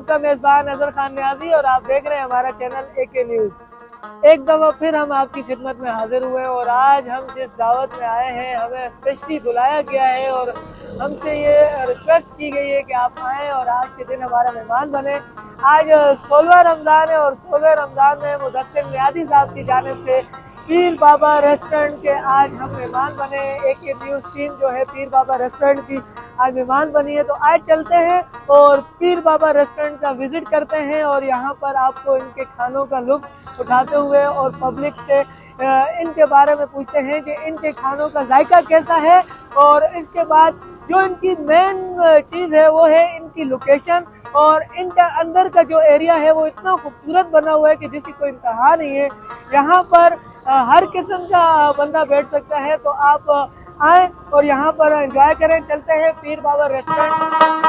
आपका मेज़बान अजहर खान न्याजी और आप देख रहे हैं हमारा चैनल एके न्यूज़। एक दफ़ा फिर हम आपकी खिदमत में हाजिर हुए और आज हम जिस दावत में आए हैं हमें स्पेशली बुलाया गया है और हमसे ये रिक्वेस्ट की गई है कि आप आएँ और आज के दिन हमारा मेहमान बने। आज 16वां रमज़ान है और 16वें रमज़ान में मुदस्सिर न्याजी साहब की जानिब से पीर बाबा रेस्टोरेंट के आज हम मेहमान बने। एके न्यूज़ टीम जो है पीर बाबा रेस्टोरेंट की आज मेहमान बनी है, तो आज चलते हैं और पीर बाबा रेस्टोरेंट का विजिट करते हैं और यहाँ पर आपको इनके खानों का लुत्फ़ उठाते हुए और पब्लिक से इनके बारे में पूछते हैं कि इनके खानों का जायका कैसा है। और इसके बाद जो इनकी मेन चीज़ है वो है इनकी लोकेशन और इनका अंदर का जो एरिया है वो इतना खूबसूरत बना हुआ है कि जिसकी कोई इंतहा नहीं है। यहाँ पर हर किस्म का बंदा बैठ सकता है, तो आप आए और यहाँ पर एंजॉय करें। चलते हैं पीर बाबा रेस्टोरेंट।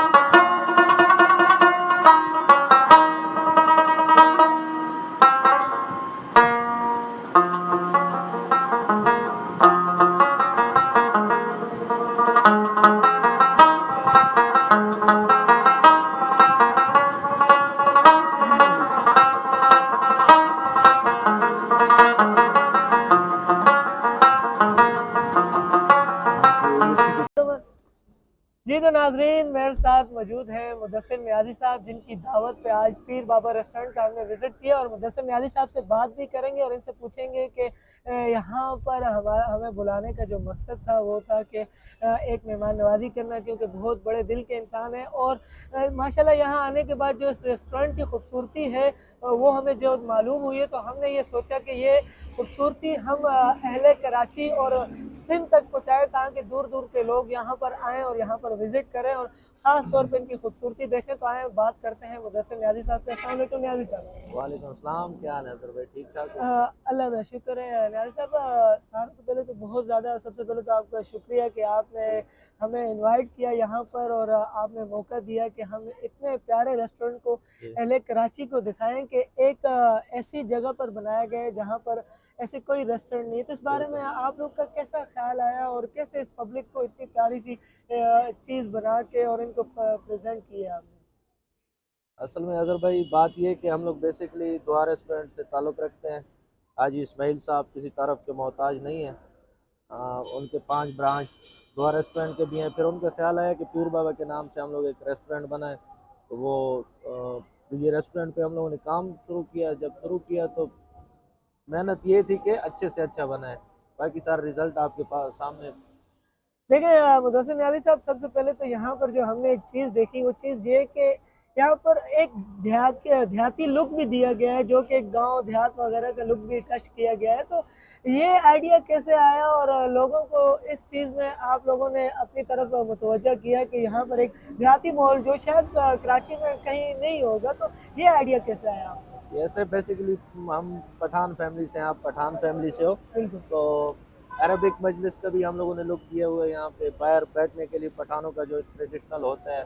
जी तो नाजरीन मेरे साथ मौजूद हैं मुदस्सिर न्याजी साहब, जिनकी दावत पे आज पीर बाबा रेस्टोरेंट का हमने विज़िट किया और मुदस्सिर न्याजी साहब से बात भी करेंगे और इनसे पूछेंगे कि यहाँ पर हमें बुलाने का जो मकसद था वो था कि एक मेहमान नवाज़ी करना, क्योंकि बहुत बड़े दिल के इंसान हैं और माशाल्लाह यहाँ आने के बाद जो इस रेस्टोरेंट की खूबसूरती है वो हमें जो मालूम हुई है, तो हमने ये सोचा कि ये खूबसूरती हम अहले कराची और सिंध तक पहुँचाएँ ताकि दूर दूर के लोग यहाँ पर आएँ और यहाँ पर विज़िट करें और ख़ास तौर पे इनकी खूबसूरती देखें। तो आए बात करते हैं मुदस्सिर न्याजी साहब से। अस्सलाम वालेकुम न्याजी साहब। वालेकुम अस्सलाम, क्या हाल है अज़हर भाई, ठीक ठाक हो? अल्लाह का शुक्र है न्याजी साहब। सारे से पहले तो बहुत ज़्यादा सबसे पहले तो आपका शुक्रिया कि आपने हमें इनवाइट किया यहाँ पर और आपने मौका दिया कि हम इतने प्यारे रेस्टोरेंट को जी। पहले कराची को दिखाएं कि एक ऐसी जगह पर बनाया गया है जहाँ पर ऐसे कोई रेस्टोरेंट नहीं है। तो इस बारे में बिल्कुल। आप लोग का कैसा ख्याल आया और कैसे इस पब्लिक को इतनी प्यारी सी चीज़ बना के और इनको प्रेजेंट किया आपने? असल में अज़हर भाई बात ये है कि हम लोग बेसिकली दुआ रेस्टोरेंट से ताल्लुक़ रखते हैं। हाजी इस्माइल साहब किसी तरफ के मोहताज नहीं हैं। उनके 5 ब्रांच दुआ रेस्टोरेंट के भी हैं। फिर उनका ख्याल आया कि पीर बाबा के नाम से हम लोग एक रेस्टोरेंट बनाएं, तो वो ये रेस्टोरेंट पे हम लोगों ने काम शुरू किया। जब शुरू किया तो मेहनत ये थी कि अच्छे से अच्छा बनाए, बाकी सारा रिज़ल्ट आपके पास सामने। देखिए मुदस्सिर न्याज़ी साहब, सबसे पहले तो यहाँ पर जो हमने एक चीज़ देखी वो चीज़ ये कि यहाँ पर एक देहाती लुक भी दिया गया है, जो कि एक गांव देहात वगैरह का लुक भी टच किया गया है। तो ये आइडिया कैसे आया और लोगों को इस चीज़ में आप लोगों ने अपनी तरफ मुतवज्जा किया कि यहाँ पर एक देहाती माहौल जो शायद कराची में कहीं नहीं होगा, तो ये आइडिया कैसे आया आपको? ऐसे बेसिकली हम पठान फैमिली से हैं, आप पठान फैमिली से हो, बिल्कुल। तो अरबिक मजलिस का भी हम लोगों ने लुक किया हुआ है। यहाँ पे बाहर बैठने के लिए पठानों का जो ट्रेडिशनल होता है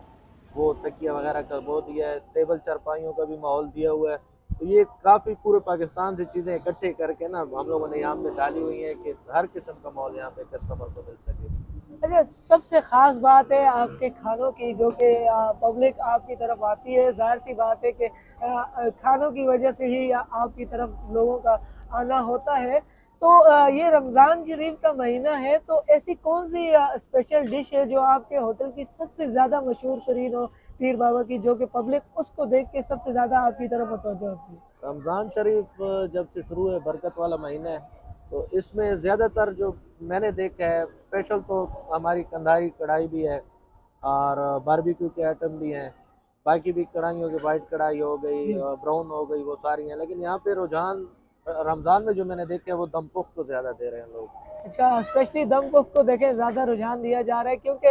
वो तकिया वगैरह का वो दिया है, टेबल चारपाइयों का भी माहौल दिया हुआ है। तो ये काफ़ी पूरे पाकिस्तान से चीज़ें इकट्ठे करके ना हम लोगों ने यहाँ पे डाली हुई हैं कि हर किस्म का माहौल यहाँ पे कस्टमर को मिल सके। अच्छा, सबसे ख़ास बात है आपके खानों की, जो कि पब्लिक आपकी तरफ आती है। ज़ाहिर सी बात है कि खानों की वजह से ही आपकी तरफ लोगों का आना होता है। तो ये रमज़ान शरीफ का महीना है, तो ऐसी कौन सी स्पेशल डिश है जो आपके होटल की सबसे ज़्यादा मशहूर तरीन हो पीर बाबा की, जो कि पब्लिक उसको देख के सबसे ज़्यादा आपकी तरफ मुतवज्जो होती है? रमज़ान शरीफ जब से शुरू है, बरकत वाला महीना है, तो इसमें ज़्यादातर जो मैंने देखा है स्पेशल तो हमारी कंधारी कढ़ाई भी है और बारबेक्यू के आइटम भी हैं। बाकी भी कढ़ाइयों की वाइट कढ़ाई हो गई, जी। ब्राउन हो गई, वो सारी हैं। लेकिन यहाँ पे रुझान रमज़ान में जो मैंने देखा है वो दम पुख्त को ज़्यादा दे रहे हैं लोग। अच्छा, स्पेशली दम कुक को देखें ज़्यादा रुझान दिया जा रहा है, क्योंकि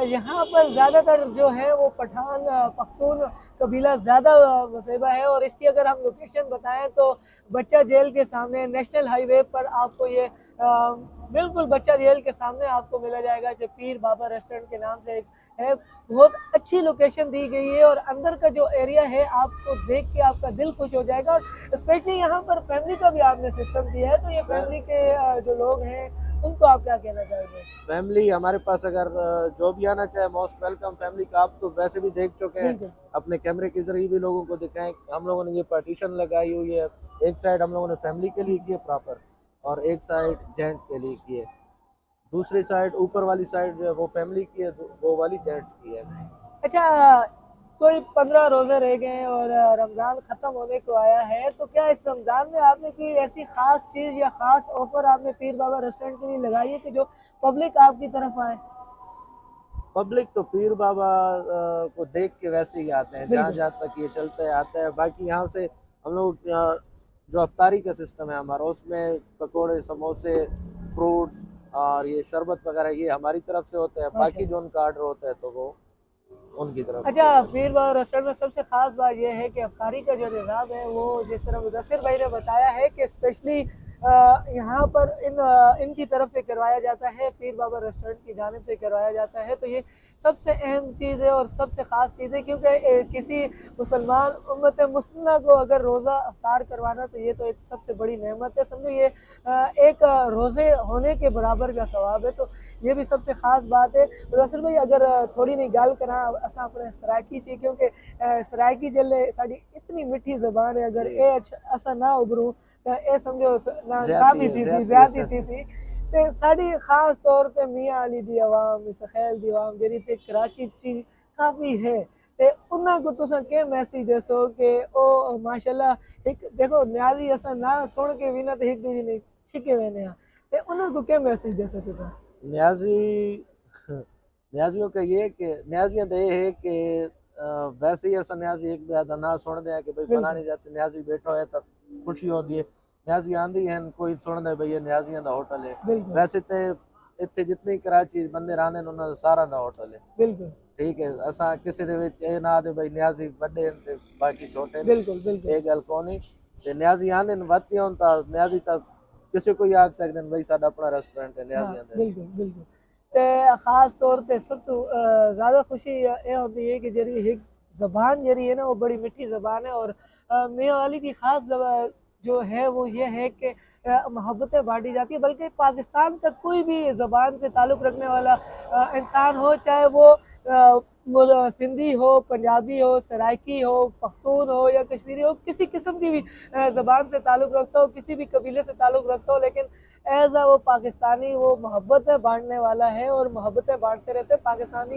यहाँ पर ज़्यादातर जो है वो पठान पख्तून कबीला ज़्यादा वसेबा है। और इसकी अगर हम लोकेशन बताएं तो बच्चा जेल के सामने नेशनल हाईवे पर आपको ये बिल्कुल बच्चा जेल के सामने आपको मिला जाएगा, जो पीर बाबा रेस्टोरेंट के नाम से एक है, बहुत अच्छी लोकेशन दी गई है और अंदर का जो एरिया है आपको देख के आपका दिल खुश हो जाएगा। और स्पेशली यहाँ पर फैमिली का भी आपने सिस्टम दिया है, तो ये फैमिली के जो लोग हैं उनको आप क्या कहना चाहेंगे? फैमिली हमारे पास अगर जो भी आना चाहे मोस्ट वेलकम। फैमिली का आप तो वैसे भी देख चुके हैं, बिल्कुल। अपने कैमरे के जरिए भी लोगों को दिखाएं। हम लोगों ने ये पार्टीशन लगाई हुई है, एक साइड हम लोगों ने फैमिली के लिए की है प्रॉपर, और एक साइड जेंट्स के लिए की है। दूसरी साइड ऊपर वाली साइड जो है वो फैमिली की है, वो वाली जेंट्स की है। अच्छा, कोई 15 रोजे रह गए हैं और रमजान खत्म होने को आया है, तो क्या इस रमजान में आपने कोई ऐसी खास चीज या खास ऑफर आपने पीर बाबा रेस्टोरेंट के लिए लगाई है कि जो पब्लिक आपकी तरफ आए? पब्लिक तो पीर बाबा को देख के वैसे ही आते हैं, जहाँ बिल्कुल। जहाँ तक ये चलता है आता है। बाकी यहाँ से हम लोग जो अफ्तारी का सिस्टम है हमारा, उसमें पकोड़े, समोसे, फ्रूट्स और ये शरबत वगैरह ये हमारी तरफ से होता है। बाकी जो माशाल्लाह। उनका ऑर्डर होता है तो वो उनकी तरफ अच्छा, से। पीर बाबा रेस्टोरेंट में सबसे खास बात यह है कि अफ्तारी का जो निज़ाम है वो जिस तरह मुदस्सिर भाई ने बताया है कि स्पेशली यहाँ पर इनकी तरफ से करवाया जाता है, पीर बाबा रेस्टोरेंट की जानिब से करवाया जाता है। तो ये सबसे अहम चीज़ है और सबसे ख़ास चीज़ है, क्योंकि किसी मुसलमान उम्मत मुस्लिमा को अगर रोज़ा अफ्तार करवाना तो ये तो एक सबसे बड़ी नेमत है। समझो ये एक रोज़े होने के बराबर का सवाब है, तो ये भी सबसे ख़ास बात है। मुदस्सिर भाई अगर थोड़ी नहीं गल करा असां अपने सराइकी थी, क्योंकि सराइकी जल्ले साड़ी इतनी मिठी ज़बान है, अगर जी, ये असां ना उभरूं तो ये समझो ज्यादती नाइंसाफ़ी है, थी सी, ज्यादती है ज़्यादती सर। थी सी। ते साड़ी ख़ास तौर पे मियाँ अली दी आवाम, सखैल दी आवाम जेह्ड़ी ते कराची च काफ़ी है, ते उन्हां को तुसां के मैसेज दसो कि ओ माशाल्लाह एक देखो न्याज़ी असां ना सुन के भी ना ते एक दूजे ने छिके वेने आ, ते उन्हां को के मैसेज दसो तुसां? न्याजी न्याजियों का ये कि न्याजियां तो ये है कि वैसे ही असा न्याजी एक भी ना सुन दे कि भाई बिल्कुल। फलानी जाति न्याजी बैठो है तब खुशी होती है। न्याजी आंदी है कोई सुन दे भाई ये न्याजियां दा होटल है। बिल्कुल। वैसे तो इतने जितनी कराची बंदे रहने उन्होंने सारा दा होटल है। बिल्कुल। ठीक है, असा किसी दे विच ये ना दे भाई न्याजी बड़े हैं ते बाकी छोटे ने, बिल्कुल। बिल्कुल। ये गल कोनी। ते न्याजी आंदे न वत्ती होन ता न्याजी ता किसी को ही आख सकते हैं भाई साडा अपना रेस्टोरेंट है हाँ, न्याजी आंदे। बिल्कुल। बिल्कुल। ते खास तौर पे सब तो ज़्यादा खुशी ये होती है कि जेह्ड़ी एक ज़बान जेह्ड़ी है ना वो बड़ी मीठी ज़बान है। और मियाँ वाली की खास जो है वो ये है कि मोहब्बतें बांटी जाती है, बल्कि पाकिस्तान का कोई भी ज़बान से ताल्लुक़ रखने वाला इंसान हो, चाहे वो सिंधी हो, पंजाबी हो, सराइकी हो, पख्तून हो या कश्मीरी हो, किसी किस्म की भी ज़बान से ताल्लुक़ रखता हो, किसी भी कबीले से ताल्लुक़ रखता हो, लेकिन एज़ वो पाकिस्तानी वो मोहब्बतें बांटने वाला है और मोहब्बतें बांटते रहते हैं। पाकिस्तानी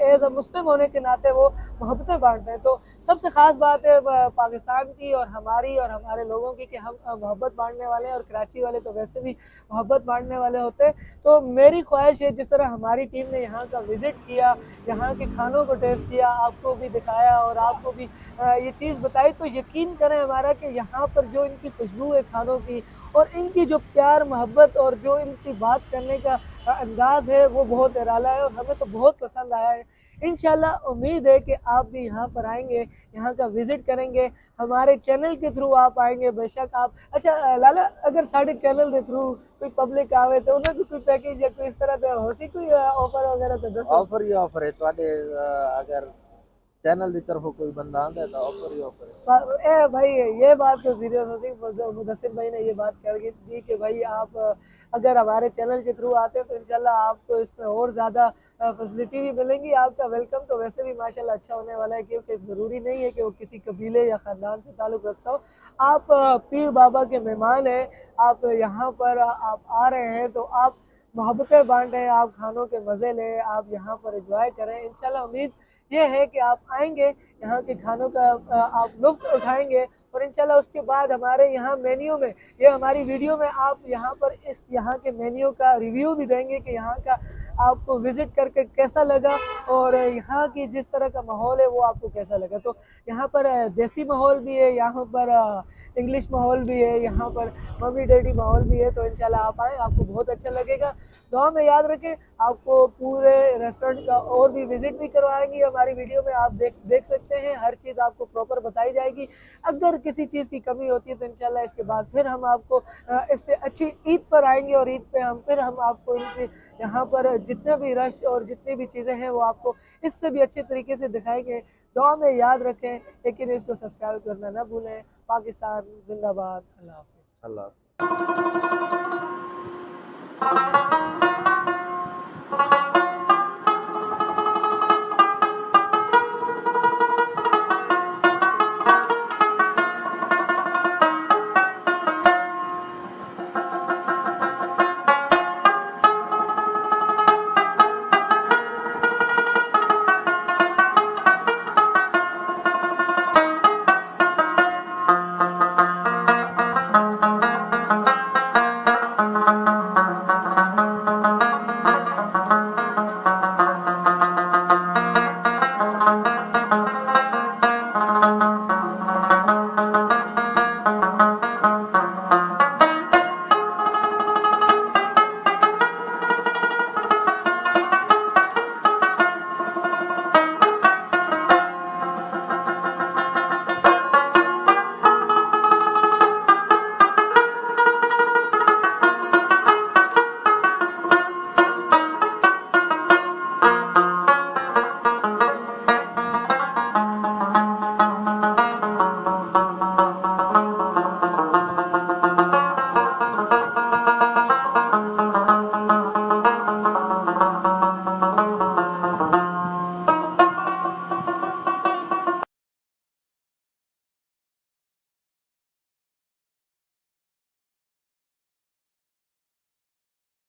एज़ मुस्लिम होने के नाते वो मोहब्बतें बांटते हैं। तो सबसे ख़ास बात है पाकिस्तान की और हमारे लोगों की कि हम मोहब्बत बांटने वाले हैं, और कराची वाले तो वैसे भी मोहब्बत बांटने वाले होते हैं। तो मेरी ख्वाहिश है जिस तरह हमारी टीम ने यहाँ का विज़िट किया, यहाँ के खानों को टेस्ट किया, आपको भी दिखाया और आपको भी ये चीज़ बताई, तो यकीन करें हमारा कि यहाँ पर जो इनकी खुशबू है खानों की और इनकी जो प्यार मोहब्बत और जो इनकी बात करने का अंदाज़ है वो बहुत निराला है और हमें तो बहुत पसंद आया है। इंशाल्लाह उम्मीद है कि आप भी यहाँ पर आएँगे, यहाँ का विज़िट करेंगे, हमारे चैनल के थ्रू आप आएँगे बेशक आप। अच्छा लाला, अगर साढ़े चैनल के थ्रू कोई पब्लिक आवे तो उन्हें भी कोई पैकेज या कोई इस तरह का हो सी कोई ऑफर वगैरह तो दसो। ऑफर ही ऑफर है ਤੁਹਾਡੇ अगर चैनल की तरफ कोई बंदा आंदा है तो ऑफर ही ऑफर है। ए भाई ये बात तो सीरियस होती, मुदस्सिर भाई ने ये बात कर दी कि भाई आप अगर हमारे चैनल के थ्रू आते हैं तो इंशाल्लाह आपको इसमें और ज़्यादा फैसिलिटी भी मिलेंगी। आपका वेलकम तो वैसे भी माशाल्लाह अच्छा होने वाला है, क्योंकि ज़रूरी नहीं है कि वो किसी कबीले या ख़ानदान से ताल्लुक़ रखता हो। आप पीर बाबा के मेहमान हैं, आप यहाँ पर आप आ रहे हैं तो आप मोहब्बतें बांटें, आप खानों के मज़े लें, आप यहाँ पर एंजॉय करें। इंशाल्लाह उम्मीद ये है कि आप आएँगे, यहाँ के खानों का आप लुत्फ़ उठाएँगे और इंशाल्लाह उसके बाद हमारे यहाँ मेन्यू में, ये हमारी वीडियो में आप यहाँ पर इस यहाँ के मेन्यू का रिव्यू भी देंगे कि यहाँ का आपको विज़िट करके कैसा लगा और यहाँ की जिस तरह का माहौल है वो आपको कैसा लगा। तो यहाँ पर देसी माहौल भी है, यहाँ पर इंग्लिश माहौल भी है, यहाँ पर मम्मी-डैडी माहौल भी है। तो इंशाल्लाह आप आएँ, आपको बहुत अच्छा लगेगा। दुआ में याद रखें, आपको पूरे रेस्टोरेंट का और भी विज़िट भी करवाएँगे, हमारी वीडियो में आप देख देख सकते हैं, हर चीज़ आपको प्रॉपर बताई जाएगी। अगर किसी चीज़ की कमी होती है तो इंशाल्लाह इसके बाद फिर हम आपको इससे अच्छी ईद पर आएंगे और ईद पे हम आपको इनके यहाँ पर जितने भी रश और जितनी भी चीज़ें हैं वो आपको इससे भी अच्छे तरीके से दिखाएंगे। दुआ में याद रखें, लेकिन इसको सब्सक्राइब करना ना भूलें। पाकिस्तान जिंदाबाद। अल्लाह हाफिज़। अल्लाह।